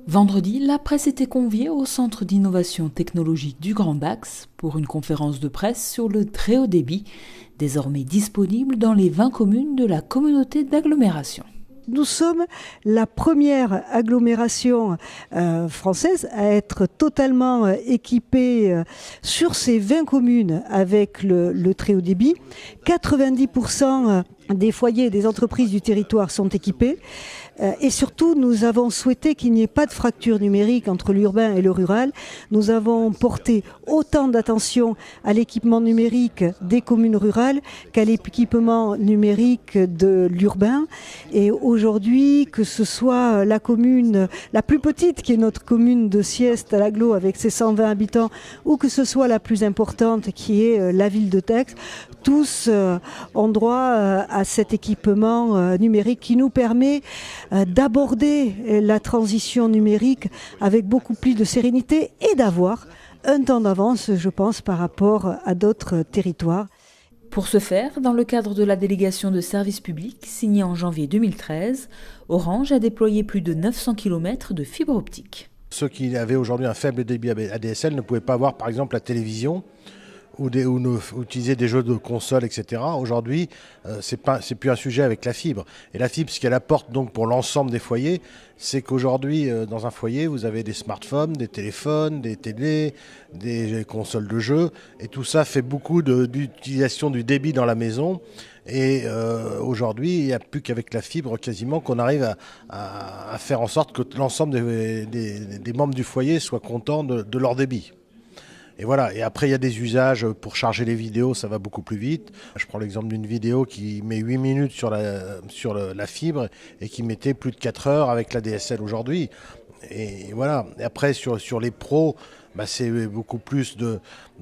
Vendredi, la presse était conviée au Centre d'innovation technologique du Grand Dax pour une conférence de presse sur le très haut débit, désormais disponible dans les 20 communes de la communauté d'agglomération. Nous sommes la première agglomération française à être totalement équipée sur ces 20 communes avec le très haut débit. 90% des foyers et des entreprises du territoire sont équipés. Et surtout, nous avons souhaité qu'il n'y ait pas de fracture numérique entre l'urbain et le rural. Nous avons porté autant d'attention à l'équipement numérique des communes rurales qu'à l'équipement numérique de l'urbain. Et aujourd'hui, que ce soit la commune la plus petite, qui est notre commune de Sieste à l'Agglo avec ses 120 habitants, ou que ce soit la plus importante, qui est la ville de Tex, tous ont droit à cet équipement numérique qui nous permet d'aborder la transition numérique avec beaucoup plus de sérénité et d'avoir un temps d'avance, je pense, par rapport à d'autres territoires. Pour ce faire, dans le cadre de la délégation de services publics signée en janvier 2013, Orange a déployé plus de 900 km de fibre optique. Ceux qui avaient aujourd'hui un faible débit ADSL ne pouvaient pas voir par exemple la télévision ou utiliser des jeux de console, etc. Aujourd'hui, c'est plus un sujet avec la fibre. Et la fibre, ce qu'elle apporte donc pour l'ensemble des foyers, c'est qu'aujourd'hui, dans un foyer, vous avez des smartphones, des téléphones, des télés, des consoles de jeux. Et tout ça fait beaucoup d'utilisation du débit dans la maison. Et aujourd'hui, il n'y a plus qu'avec la fibre quasiment qu'on arrive à faire en sorte que l'ensemble des membres du foyer soient contents de leur débit. Et voilà, et après il y a des usages pour charger les vidéos, ça va beaucoup plus vite. Je prends l'exemple d'une vidéo qui met 8 minutes sur la fibre et qui mettait plus de 4 heures avec la DSL aujourd'hui. Et voilà, et après sur les pros, c'est beaucoup plus de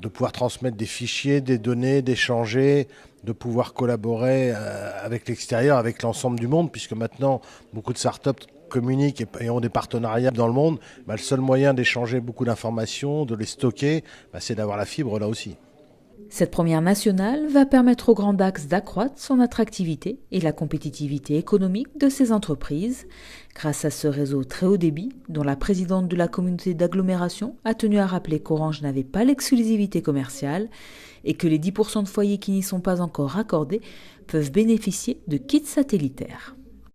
pouvoir transmettre des fichiers, des données, d'échanger, de pouvoir collaborer avec l'extérieur, avec l'ensemble du monde, puisque maintenant beaucoup de startups communiquent et ont des partenariats dans le monde. Le seul moyen d'échanger beaucoup d'informations, de les stocker, c'est d'avoir la fibre là aussi. Cette première nationale va permettre au Grand Dax d'accroître son attractivité et la compétitivité économique de ses entreprises grâce à ce réseau très haut débit dont la présidente de la communauté d'agglomération a tenu à rappeler qu'Orange n'avait pas l'exclusivité commerciale et que les 10% de foyers qui n'y sont pas encore raccordés peuvent bénéficier de kits satellitaires.